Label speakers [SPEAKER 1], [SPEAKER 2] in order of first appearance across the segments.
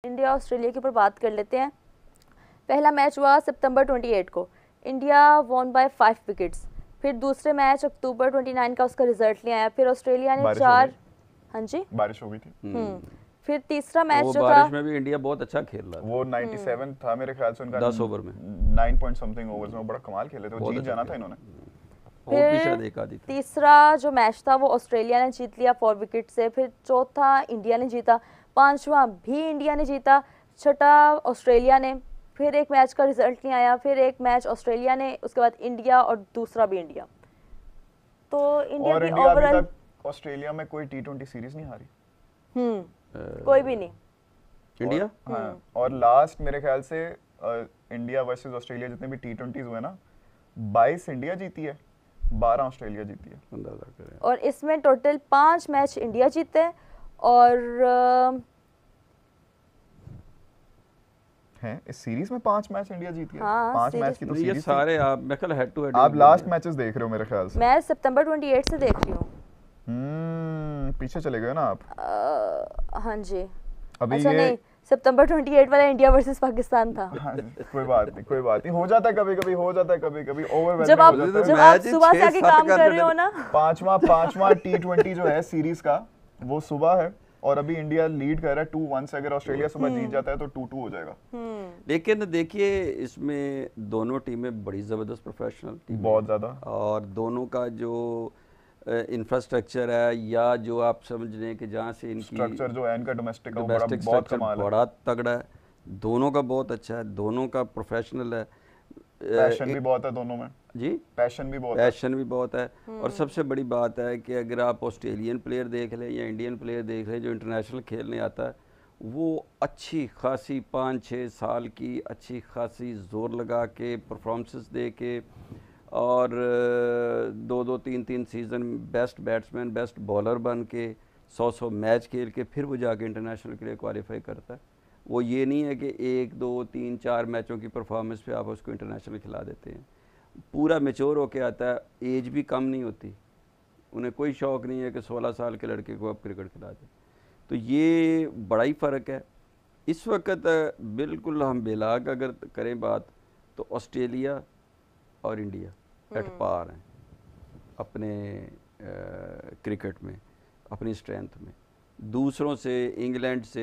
[SPEAKER 1] India Australia के ऊपर बात कर लेते हैं। पहला मैच हुआ सितंबर 28 को, इंडिया वॉन बाय 5 विकेट्स। फिर दूसरे मैच अक्टूबर 29 का उसका रिजल्ट नहीं आया, फिर ऑस्ट्रेलिया ने 4। हाँ जी,
[SPEAKER 2] बारिश हो गई थी।
[SPEAKER 1] फिर तीसरा मैच
[SPEAKER 3] वो
[SPEAKER 1] जो
[SPEAKER 3] बारिश
[SPEAKER 1] था
[SPEAKER 3] में भी इंडिया बहुत अच्छा खेल रहा था।
[SPEAKER 2] वो 97 था मेरे ख्याल से उनका,
[SPEAKER 3] 10 ओवर में
[SPEAKER 2] 9 पॉइंट समथिंग ओवर्स में बड़ा कमाल खेले थे, वो जीत
[SPEAKER 3] अच्छा
[SPEAKER 2] जाना
[SPEAKER 3] खेला।
[SPEAKER 2] था इन्होंने।
[SPEAKER 3] और भी
[SPEAKER 1] फिर
[SPEAKER 3] शायद एक आधी थी।
[SPEAKER 1] तीसरा जो मैच था वो ऑस्ट्रेलिया ने जीत लिया 4 विकेट से। फिर चौथा इंडिया ने जीता, पांचवा भी इंडिया ने जीता, छठा ऑस्ट्रेलिया ने। फिर एक मैच का रिजल्ट नहीं आया, फिर एक मैच ऑस्ट्रेलिया ने, उसके बाद इंडिया और दूसरा भी इंडिया। तो इंडिया
[SPEAKER 2] और
[SPEAKER 1] की
[SPEAKER 2] इंडिया अभी
[SPEAKER 1] ओवरऑल
[SPEAKER 2] तक ऑस्ट्रेलिया में कोई T20 सीरीज नहीं हारी।
[SPEAKER 1] कोई भी नहीं।
[SPEAKER 3] इंडिया
[SPEAKER 2] हाँ, और लास्ट मेरे ख्याल से इंडिया वर्सेस ऑस्ट्रेलिया जितने भी T20s हुए ना, 22 इंडिया जीती है, 12 ऑस्ट्रेलिया जीती है।
[SPEAKER 3] अंदाजा करें।
[SPEAKER 1] और इसमें टोटल 5 मैच इंडिया जीते और
[SPEAKER 2] हैं इस सीरीज में 5 मैच इंडिया जीती है।
[SPEAKER 1] हाँ,
[SPEAKER 2] 5
[SPEAKER 1] सीरीज
[SPEAKER 2] मैच की तो
[SPEAKER 3] ये
[SPEAKER 2] सीरीज
[SPEAKER 3] सारे आप मैं कल हेड टू हेड
[SPEAKER 2] आप लास्ट मैचेस देख रहे हो मेरे ख्याल से।
[SPEAKER 1] मैं सितंबर 28 से देख रही हूँ।
[SPEAKER 2] पीछे चले गए ना आप।
[SPEAKER 1] हाँ जी।
[SPEAKER 2] अभी
[SPEAKER 1] अच्छा
[SPEAKER 2] ये
[SPEAKER 1] नहीं, सितंबर 28 वाला इंडिया वर्सेस पाकिस्तान था।
[SPEAKER 2] हाँ, कोई बात नहीं, कोई बात नहीं, हो जाता है कभी कभी, हो जाता है कभी कभी, ओवर
[SPEAKER 1] जब आप
[SPEAKER 2] हो जाता है।
[SPEAKER 1] जब
[SPEAKER 3] मैच
[SPEAKER 1] आप
[SPEAKER 3] ही
[SPEAKER 1] सुबह से
[SPEAKER 3] 6-7
[SPEAKER 1] आके काम कर
[SPEAKER 3] कर
[SPEAKER 1] रहे हो ना,
[SPEAKER 2] पांचवा T20 जो है सीरीज का वो सुबह है, और अभी इंडिया लीड कर रहा है 2-1 से। अगर ऑस्ट्रेलिया सुबह जीत जाता है तो 2-2 हो जाएगा।
[SPEAKER 3] लेकिन देखिए इसमें दोनों टीमें बड़ी ज़बरदस्त प्रोफेशनल टीम
[SPEAKER 2] बहुत ज़्यादा।
[SPEAKER 3] और दोनों का जो इंफ्रास्ट्रक्चर है या जो आप समझ लें कि जहाँ से इनकी
[SPEAKER 2] स्ट्रक्चर जो है इनका डोमेस्टिक का, वो बड़ा
[SPEAKER 3] डोमेस्टिक
[SPEAKER 2] बहुत
[SPEAKER 3] स्ट्रक्चर
[SPEAKER 2] कमाल है।
[SPEAKER 3] बड़ा तगड़ा है, दोनों का बहुत अच्छा है, दोनों का प्रोफेशनल है।
[SPEAKER 2] पैशन भी बहुत है दोनों में
[SPEAKER 3] जी,
[SPEAKER 2] पैशन भी बहुत है।
[SPEAKER 3] पैशन भी बहुत है। और सबसे बड़ी बात है कि अगर आप ऑस्ट्रेलियन प्लेयर देख लें या इंडियन प्लेयर देख लें जो इंटरनेशनल खेलने आता है, वो अच्छी खासी 5-6 साल की अच्छी खासी ज़ोर लगा के परफॉर्मेंसेस दे के और 2-2 3-3 season best batsman best bowler बन के 100 मैच खेल के फिर वो जाके इंटरनेशनल के लिए क्वालिफाई करता है। वो ये नहीं है कि 1 2 3 4 मैचों की परफॉर्मेंस पे आप उसको इंटरनेशनल खिला देते हैं। पूरा मेच्योर होके आता है, एज भी कम नहीं होती, उन्हें कोई शौक़ नहीं है कि 16 साल के लड़के को आप क्रिकेट खिला दें। तो ये बड़ा ही फ़र्क है। इस वक्त बिल्कुल हम बेलाग अगर करें बात तो ऑस्ट्रेलिया और इंडिया एट पार हैं अपने क्रिकेट में, अपनी स्ट्रेंथ में। दूसरों से, इंग्लैंड से,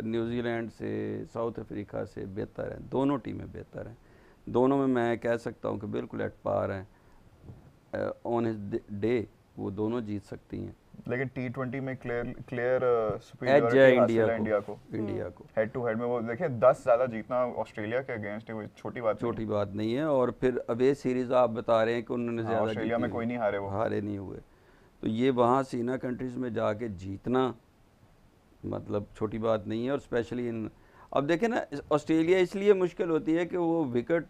[SPEAKER 3] न्यूजीलैंड से, साउथ अफ्रीका से बेहतर हैं, दोनों टीमें बेहतर हैं। दोनों में मैं कह सकता हूँ कि बिल्कुल एट पार हैं। ऑन हिज डे वो दोनों जीत सकती हैं।
[SPEAKER 2] लेकिन T20 में क्लियर
[SPEAKER 3] एज
[SPEAKER 2] सुपीरियरिटी
[SPEAKER 3] है
[SPEAKER 2] हासिल है इंडिया को। हेड टू हेड में वो देखिए 10 ज़्यादा जीतना ऑस्ट्रेलिया के अगेंस्ट है, वो छोटी बात
[SPEAKER 3] नहीं है। और फिर अवे सीरीज़ आप बता रहे हैं कि उन्होंने ज़्यादा
[SPEAKER 2] ऑस्ट्रेलिया में कोई नहीं हारे, वो
[SPEAKER 3] हारे नहीं हुए। तो ये वहाँ सीना कंट्रीज़ में जाके जीतना मतलब छोटी बात नहीं है। और स्पेशली इन अब देखें ना, ऑस्ट्रेलिया इसलिए मुश्किल होती है कि वो विकेट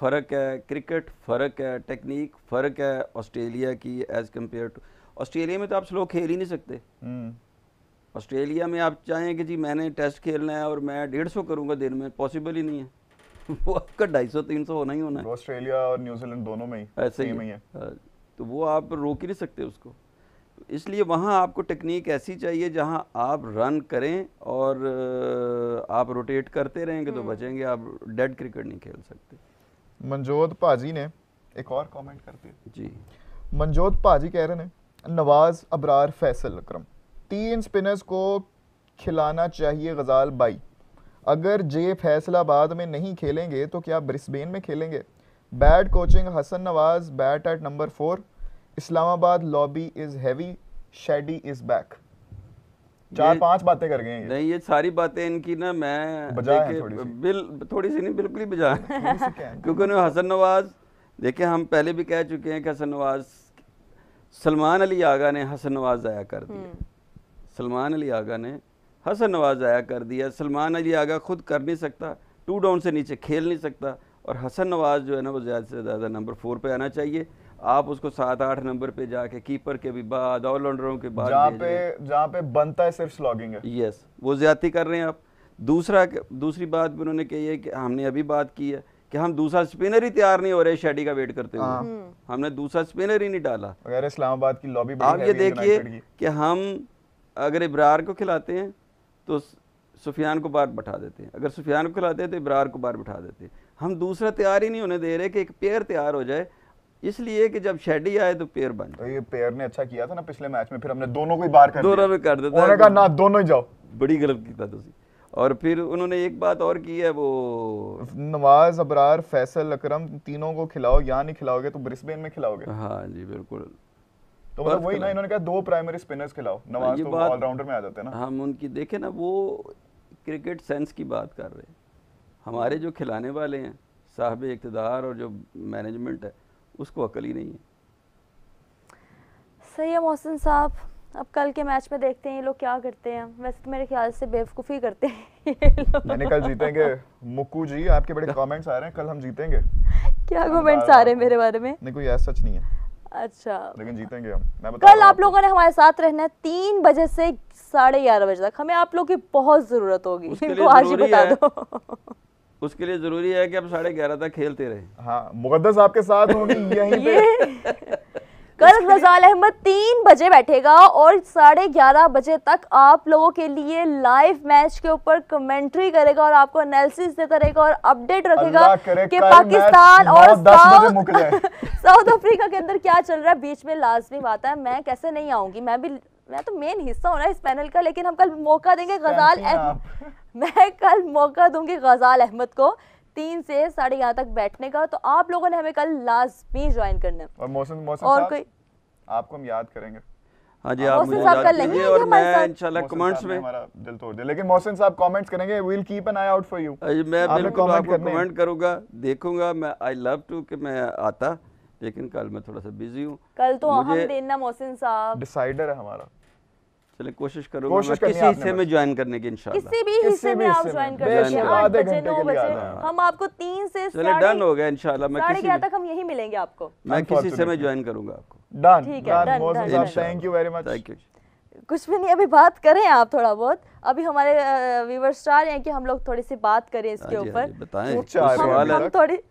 [SPEAKER 3] फ़र्क है, क्रिकेट फ़र्क है, टेक्निक फ़र्क है ऑस्ट्रेलिया की एज़ कम्पेयर टू। ऑस्ट्रेलिया में तो आप स्लो खेल ही नहीं सकते। ऑस्ट्रेलिया में आप चाहें कि जी मैंने टेस्ट खेलना है और मैं 150 करूँगा दिन में, पॉसिबल ही नहीं है। वो आपका 250-300 होना ही होना है।
[SPEAKER 2] ऑस्ट्रेलिया और न्यूजीलैंड दोनों में ही
[SPEAKER 3] ऐसे ही है। तो वो आप रोक ही नहीं सकते उसको। तो इसलिए वहाँ आपको टेक्निक ऐसी चाहिए जहाँ आप रन करें और आप रोटेट करते रहेंगे तो बचेंगे, आप डेड क्रिकेट नहीं खेल सकते।
[SPEAKER 2] मनजोत भाजी ने एक और कमेंट करते हैं
[SPEAKER 3] जी।
[SPEAKER 2] मनजोत भाजी कह रहे हैं नवाज, अबरार, फैसल, अकरम 3 स्पिनर्स को खिलाना चाहिए गजाल भाई। अगर जे फैसलाबाद में नहीं खेलेंगे तो क्या ब्रिस्बेन में खेलेंगे? Bad coaching, Hasan Nawaz bat at number 4, Islamabad lobby is heavy, शेडी इज बैक। 4-5 बातें कर गए
[SPEAKER 3] नहीं, ये सारी बातें इनकी ना मैं थोड़ी सी नहीं बिल्कुल ही बजा क्योंकि उन्हें हसन नवाज देखे, हम पहले भी कह चुके हैं कि हसन नवाज, सलमान अली आगा ने हसन नवाज ज़ाया कर दिया। सलमान अली आगा ने हसन नवाज ज़ाया कर दिया। सलमान अली आगा खुद कर नहीं सकता, 2 डाउन से नीचे खेल नहीं सकता, और हसन नवाज जो है ना वो ज़्यादा से ज़्यादा नंबर 4 पे आना चाहिए। आप उसको 7-8 नंबर पे जाके कीपर के भी बाद, ऑलराउंडरों के बाद,
[SPEAKER 2] जहाँ पे बनता है सिर्फ स्लॉगिंग है।
[SPEAKER 3] यस, वो ज़्यादती कर रहे हैं आप। दूसरी बात भी उन्होंने कही है कि हमने अभी बात की है कि हम दूसरा स्पिनर ही तैयार नहीं हो रहे शेडी का वेट करते हुए। हमने दूसरा स्पिनर ही नहीं डाला।
[SPEAKER 2] अगर इस्लामाबाद की लॉबी
[SPEAKER 3] आप ये देखिए कि हम अगर इब्रार को खिलाते हैं तो सुफियान को बाहर बैठा देते हैं, अगर सुफियान को खिलाते हैं तो इब्रार को बाहर बैठा देते हैं। हम दूसरा तैयार ही नहीं होने दे रहे कि एक पेयर तैयार हो जाए, इसलिए कि जब शेडी आए तो पेयर बन
[SPEAKER 2] तो ये पेयर ने अच्छा किया था ना पिछले मैच में, फिर हमने दोनों को ही बाहर कर
[SPEAKER 3] दोनों
[SPEAKER 2] दिया।
[SPEAKER 3] में कर देता
[SPEAKER 2] उन्होंने
[SPEAKER 3] है।
[SPEAKER 2] कहा ना दोनों ही जाओ।
[SPEAKER 3] बड़ी गलत की था तुसी। और फिर उन्होंने एक बात और की है, वो
[SPEAKER 2] नवाज, अबरार, फैसल, अकरम तीनों को खिलाओ, यहाँ नहीं खिलाओगे तो ब्रिस्बेन में खिलाओगे।
[SPEAKER 3] हाँ जी बिल्कुल।
[SPEAKER 2] तो मतलब वही ना, इन्होंने कहा 2 प्राइमरी स्पिनर्स खिलाओ, नवाज
[SPEAKER 3] ये
[SPEAKER 2] तो
[SPEAKER 3] बात
[SPEAKER 2] ऑलराउंडर में आ जाते हैं ना।
[SPEAKER 3] हम उनकी देखें ना, वो क्रिकेट सेंस की बात कर रहे हैं। हमारे जो खिलाने वाले हैं साहब इक़्तिदार और जो मैनेजमेंट है उसको अकल ही नहीं है।
[SPEAKER 1] सही है मोहसिन साहब, अब कल के मैच में देखते हैं ये लोग क्या करते हैं। वैसे तो मेरे ख्याल से बेवकूफ़ी करते हैं ये लोग।
[SPEAKER 2] मैंने कल जीतेंगे। मुक्कू जी आपके बड़े कमेंट्स आ रहे हैं, कल हम जीतेंगे।
[SPEAKER 1] क्या कमेंट्स आ रहे हैं मेरे बारे में?
[SPEAKER 2] नहीं कोई ऐसा सच नहीं है,
[SPEAKER 1] अच्छा,
[SPEAKER 2] लेकिन जीतेंगे हम। मैं बता
[SPEAKER 1] कल
[SPEAKER 2] रहा हूं
[SPEAKER 1] आप लोगों ने हमारे साथ रहना है 3 बजे से 11:30 बजे तक। हमें आप लोग की बहुत ज़रूरत होगी,
[SPEAKER 3] उसके
[SPEAKER 1] इनको
[SPEAKER 3] लिए
[SPEAKER 1] आज ही
[SPEAKER 3] ज़रूरी
[SPEAKER 1] बता
[SPEAKER 3] है।
[SPEAKER 1] दो।
[SPEAKER 3] उसके लिए ज़रूरी है कि अब 11:30 तक खेलते रहे।
[SPEAKER 2] हाँ, मुकद्दस आपके साथ होंगी यहीं पे।
[SPEAKER 1] कल रज़ाल अहमद 3 बजे बैठेगा और 11:30 बजे तक आप लोगों के लिए लाइव मैच के ऊपर कमेंट्री करेगा और आपको एनालिसिस देता रहेगा और अपडेट रखेगा
[SPEAKER 2] अल्लाह करे
[SPEAKER 1] कि
[SPEAKER 2] कल
[SPEAKER 1] पाकिस्तान
[SPEAKER 2] मैच
[SPEAKER 1] और
[SPEAKER 2] 9-10 बजे मुक जाए।
[SPEAKER 1] साउथ अफ्रीका के अंदर क्या चल रहा है बीच में लाजमी बात है। मैं कैसे नहीं आऊंगी, मैं तो मेन हिस्सा हूं ना इस पैनल का, लेकिन हम कल मौका देंगे गजाल अहमद, मैं कल मौका दूंगी गजाल अहमद को 3 से 11:30 तक बैठने का। तो आप लोगों ने हमें कल लाजमी ज्वाइन करना है।
[SPEAKER 2] और मोहसिन
[SPEAKER 1] और
[SPEAKER 2] साहब
[SPEAKER 1] कोई
[SPEAKER 2] आपको हम याद करेंगे।
[SPEAKER 3] हाँ जी, आप
[SPEAKER 1] मोहसिन
[SPEAKER 3] मुझे
[SPEAKER 1] साहब
[SPEAKER 3] याद
[SPEAKER 1] कल नहीं
[SPEAKER 3] कीजिए
[SPEAKER 1] आएंगे
[SPEAKER 3] और
[SPEAKER 1] हमारे
[SPEAKER 3] मैं
[SPEAKER 1] साथ?
[SPEAKER 3] इंशाल्लाह
[SPEAKER 2] मोहसिन
[SPEAKER 3] कमेंट्स
[SPEAKER 2] साहब ने
[SPEAKER 3] में,
[SPEAKER 2] हमारा दिल तोड़ दिया, लेकिन मोहसिन साहब कमेंट्स करेंगे, we will keep an eye out for you.
[SPEAKER 3] मैं
[SPEAKER 2] आपने
[SPEAKER 3] बिल्कुल
[SPEAKER 2] comment
[SPEAKER 3] आपको
[SPEAKER 2] करने हैं।
[SPEAKER 3] कमेंट करूंगा, देखूंगा। मैं आई लव टू कि मैं आता, लेकिन कल मैं थोड़ा सा बिजी हूँ।
[SPEAKER 1] कल तो हम
[SPEAKER 3] मुझे
[SPEAKER 1] देना मोहसिन साहब,
[SPEAKER 2] डिसाइडर है हमारा।
[SPEAKER 3] चले कोशिश करूंगा
[SPEAKER 2] कोशिश
[SPEAKER 3] मैं
[SPEAKER 2] करनी
[SPEAKER 3] किसी
[SPEAKER 2] है आपने
[SPEAKER 3] हिस्से में
[SPEAKER 2] बस।
[SPEAKER 3] ज्वाइन करने की इंशाल्लाह।
[SPEAKER 1] किसी भी
[SPEAKER 2] किसी
[SPEAKER 1] हिस्से
[SPEAKER 2] भी
[SPEAKER 1] में आप
[SPEAKER 2] हिस्से
[SPEAKER 1] ज्वाइन
[SPEAKER 2] में,
[SPEAKER 1] कर
[SPEAKER 3] बेशक
[SPEAKER 1] सकते हैं।
[SPEAKER 2] आधे
[SPEAKER 1] 8 बजे
[SPEAKER 2] घंटे
[SPEAKER 1] 9
[SPEAKER 2] के लिए
[SPEAKER 1] बजे
[SPEAKER 2] आ जाओ।
[SPEAKER 1] हम आपको 3 से
[SPEAKER 3] चले डन हो गया इंशाल्लाह। मैं
[SPEAKER 1] 11:30 तक हम यही मिलेंगे आपको।
[SPEAKER 3] मैं किसी हिस्से में ज्वाइन करूंगा आपको।
[SPEAKER 2] डन
[SPEAKER 1] ठीक है,
[SPEAKER 2] डन
[SPEAKER 1] done,
[SPEAKER 2] मोहसिन
[SPEAKER 1] done,
[SPEAKER 2] साहब,
[SPEAKER 1] done.
[SPEAKER 2] Thank you very much.
[SPEAKER 3] Thank you.
[SPEAKER 1] कुछ भी नहीं, अभी बात करें आप थोड़ा बहुत। अभी हमारे व्यूअर्स चाह रहे हैं कि हम लोग थोड़ी सी बात करें इसके
[SPEAKER 3] हाँ जी,
[SPEAKER 1] ऊपर।
[SPEAKER 3] हाँ जी, बताएं
[SPEAKER 2] कुछ
[SPEAKER 3] कुछ
[SPEAKER 2] चाह रहे हैं
[SPEAKER 3] सवाल
[SPEAKER 2] अभी
[SPEAKER 3] है?
[SPEAKER 1] हम थोड़ी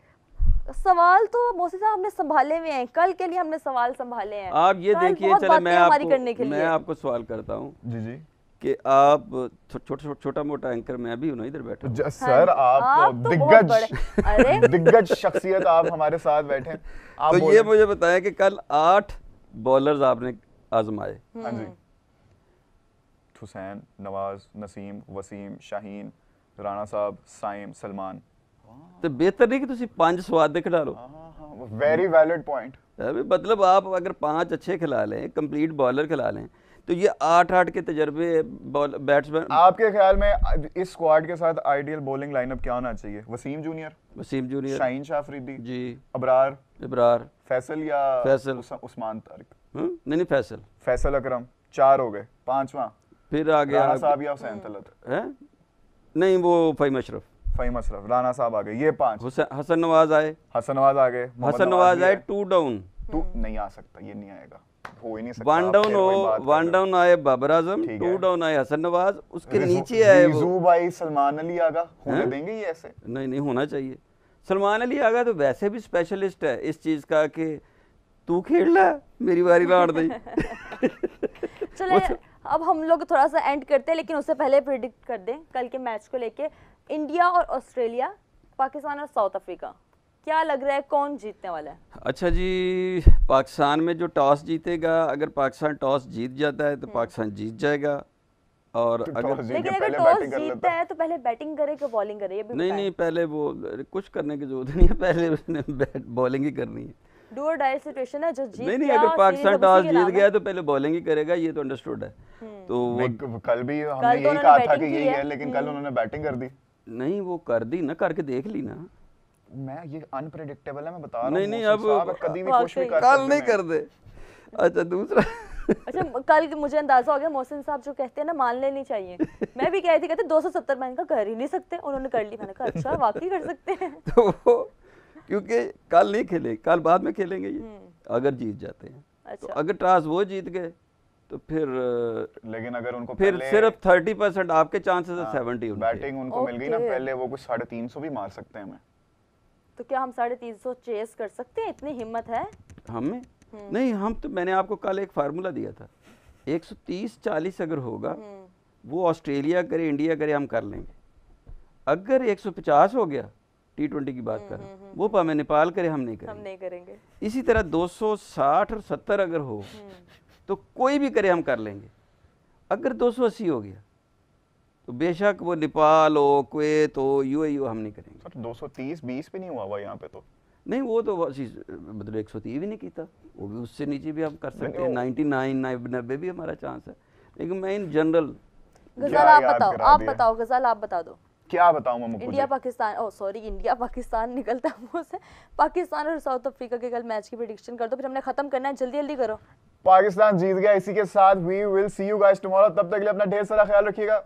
[SPEAKER 1] सवाल तो मोहसिन साहब हमने संभाले हुए हैं, कल के लिए हमने सवाल संभाले हैं।
[SPEAKER 3] आप ये
[SPEAKER 1] कल
[SPEAKER 3] देखिए,
[SPEAKER 1] बहुत
[SPEAKER 3] चले
[SPEAKER 1] बातें हमारी करने के
[SPEAKER 3] मैं
[SPEAKER 1] लिए।
[SPEAKER 3] आपको सवाल करता हूँ
[SPEAKER 2] जी जी
[SPEAKER 3] कि आप छोटा मोटा एंकर, मैं भी हूँ ना इधर बैठा हूँ।
[SPEAKER 2] सर आप
[SPEAKER 1] तो बहुत
[SPEAKER 2] दिग्गज
[SPEAKER 1] बड़े- अरे
[SPEAKER 2] दिग्गज शख्सियत आप हमारे साथ बैठे हैं। आप
[SPEAKER 3] तो
[SPEAKER 2] बोलें।
[SPEAKER 3] ये मुझे बताएं कि कल 8 बॉलर्स आपने आजमाए,
[SPEAKER 2] हाँ जी, हुसैन, नवाज, नसीम, वसीम, शाहीन, राणा साहब, साइम, सलमान।
[SPEAKER 3] तो बेहतर नहीं कि तुसी 5 स्वाद दे खिला लो?
[SPEAKER 2] Very valid point.
[SPEAKER 3] अभी मतलब आप अगर 5 अच्छे खिला लें, कंप्लीट बॉलर खिला लें, तो ये 8 के तजर्बे बैट्समैन।
[SPEAKER 2] आपके ख्याल में इस स्क्वाड के साथ आइडियल बॉलिंग लाइनअप क्या होना चाहिए? वसीम जूनियर,
[SPEAKER 3] वसीम जूनियर,
[SPEAKER 2] शाहीन शाह अफरीदी,
[SPEAKER 3] जी,
[SPEAKER 2] अबरार,
[SPEAKER 3] इब्रार,
[SPEAKER 2] फैसल या
[SPEAKER 3] फैसल।
[SPEAKER 2] उस्मान तारिक,
[SPEAKER 3] नहीं फैसल,
[SPEAKER 2] फैसल अकरम। 4 हो गए। 5वां
[SPEAKER 3] फिर आ गया
[SPEAKER 2] राणा साहब या हुसैन तलत।
[SPEAKER 3] है, नहीं वो फ़हीम अशरफ,
[SPEAKER 2] फ़हीम अशरफ, राणा साहब आ गए, ये 5।
[SPEAKER 3] हसन नवाज आए,
[SPEAKER 2] हसन नवाज आ गए, मोहम्मद
[SPEAKER 3] हसन नवाज
[SPEAKER 2] भी
[SPEAKER 3] आए
[SPEAKER 2] है।
[SPEAKER 3] 2 डाउन,
[SPEAKER 2] तू नहीं आ सकता, ये नहीं आएगा, हो ही नहीं सकता।
[SPEAKER 3] 1
[SPEAKER 2] आप
[SPEAKER 3] डाउन
[SPEAKER 2] फिर
[SPEAKER 3] हो,
[SPEAKER 2] वही बात कर
[SPEAKER 3] 1
[SPEAKER 2] रहे हो।
[SPEAKER 3] डाउन आए बाबर आजम,
[SPEAKER 2] ठीक
[SPEAKER 3] 2
[SPEAKER 2] है।
[SPEAKER 3] डाउन आए हसन नवाज, उसके
[SPEAKER 2] रिजू-
[SPEAKER 3] नीचे आए वो।
[SPEAKER 2] रिजू भाई, सलमान अली आगा होने
[SPEAKER 3] हैं?
[SPEAKER 2] देंगे ये ऐसे?
[SPEAKER 3] नहीं होना चाहिए। सलमान अली आगा तो वैसे भी स्पेशलिस्ट है इस चीज़ का कि तू खेल ला, मेरी बारी लाड़ दी।
[SPEAKER 1] चले अब हम लोग थोड़ा सा एंड करते हैं, लेकिन उससे पहले प्रिडिक्ट कर दें कल के मैच को लेके। इंडिया और ऑस्ट्रेलिया, पाकिस्तान और साउथ अफ्रीका, क्या लग रहा है कौन जीतने वाला है?
[SPEAKER 3] अच्छा जी, पाकिस्तान में जो टॉस जीतेगा, अगर पाकिस्तान टॉस जीत जाता है तो पाकिस्तान जीत जाएगा। और
[SPEAKER 2] तो
[SPEAKER 3] अगर
[SPEAKER 2] टॉस जीत
[SPEAKER 1] लेकिन
[SPEAKER 2] के
[SPEAKER 1] अगर
[SPEAKER 2] पहले
[SPEAKER 1] टॉस
[SPEAKER 2] बैटिंग कर
[SPEAKER 1] जीतता
[SPEAKER 2] लेता।
[SPEAKER 1] है तो पहले बैटिंग करे कि बॉलिंग करे, ये भी
[SPEAKER 3] नहीं नहीं, पहले वो कुछ करने की जरूरत नहीं है, पहले उसने बॉलिंग ही करनी है।
[SPEAKER 1] डू और डाई सिचुएशन है, जो जीत
[SPEAKER 3] नहीं
[SPEAKER 1] गया,
[SPEAKER 3] अगर पाकिस्तान
[SPEAKER 1] सीरीज अब
[SPEAKER 3] टॉस
[SPEAKER 1] उसी के
[SPEAKER 3] जीत
[SPEAKER 1] नाम
[SPEAKER 3] गया
[SPEAKER 1] है।
[SPEAKER 3] तो पहले बॉलिंग ही करेगा, ये तो अंडरस्टूड है। तो वो
[SPEAKER 2] नहीं, कल भी हमने
[SPEAKER 1] कल तो
[SPEAKER 2] यही
[SPEAKER 1] उन्होंने
[SPEAKER 2] कहा था
[SPEAKER 1] बैटिंग
[SPEAKER 2] कि
[SPEAKER 1] की
[SPEAKER 2] यही
[SPEAKER 1] है।
[SPEAKER 2] है, लेकिन कल उन्होंने बैटिंग कर दी।
[SPEAKER 3] नहीं वो कर दी ना, करके देख ली ना।
[SPEAKER 2] मैं ये अनप्रेडिक्टेबल है, मैं बता रहा हूं।
[SPEAKER 3] नहीं नहीं,
[SPEAKER 2] मोहसिन
[SPEAKER 3] अब
[SPEAKER 2] साहब, कभी भी कुछ भी
[SPEAKER 1] वाकई।
[SPEAKER 2] कर
[SPEAKER 3] कल
[SPEAKER 2] सकते
[SPEAKER 3] नहीं
[SPEAKER 2] हैं।
[SPEAKER 3] कर दे। अच्छा दूसरा
[SPEAKER 1] अच्छा, कल मुझे अंदाजा हो गया मोहसिन साहब जो कहते हैं ना मान लेनी चाहिए। मैं भी कह रही थी, कहते 270, मैंने कहा कर ही नहीं सकते, उन्होंने कर ली। मैंने कहा अच्छा वाकई कर सकते हैं।
[SPEAKER 3] तो वो क्योंकि कल नहीं खेले, कल बाद में खेलेंगे ये, अगर जीत जाते हैं। तो
[SPEAKER 1] अच्छा,
[SPEAKER 3] अगर टॉस वो जीत गए तो फिर
[SPEAKER 2] लेकिन अगर उनको
[SPEAKER 3] फिर
[SPEAKER 2] पहले
[SPEAKER 3] सिर्फ 30% आपके चांसेस है, 70 उनके।
[SPEAKER 2] बैटिंग उनको मिल गई ना
[SPEAKER 1] ओके।
[SPEAKER 2] पहले, वो कुछ 350 भी मार सकते हैं हमें।
[SPEAKER 1] तो क्या हम 350 चेस कर सकते हैं? इतनी हिम्मत है?
[SPEAKER 3] हमें नहीं, हम तो मैंने आपको कल एक फार्मूला दिया था, 130-40 अगर होगा वो ऑस्ट्रेलिया करे, इंडिया करे, हम कर लेंगे। अगर 150 हो गया, T20 की बात कर रहे हैं, वो हमें नेपाल करे, हम नहीं करेंगे। इसी तरह 260 और 70 अगर हो तो कोई भी करे हम कर लेंगे। अगर 280 हो गया तो बेशक वो नेपाल हो, कुवैत हो, यूएई हो, हम नहीं करेंगे।
[SPEAKER 2] सर 230 20 भी नहीं हुआ हुआ यहाँ पे तो।
[SPEAKER 3] नहीं, वो तो मतलब 130 भी नहीं किया, वो भी उससे नीचे भी हम कर सकते हैं, 99 90 भी हमारा चांस है। लेकिन मैं इन जनरल
[SPEAKER 1] गजल आप बताओ गजल आप बता दो।
[SPEAKER 2] क्या बताऊं मैं?
[SPEAKER 1] इंडिया पाकिस्तान, ओ सॉरी, इंडिया पाकिस्तान निकलता मुंह से। पाकिस्तान और साउथ अफ्रीका के कल मैच की प्रेडिक्शन कर दो, फिर हमने खत्म करना है, जल्दी जल्दी करो।
[SPEAKER 2] पाकिस्तान जीत गया। इसी के साथ we will see you guys tomorrow. तब तक के लिए अपना ढेर सारा ख्याल रखिएगा।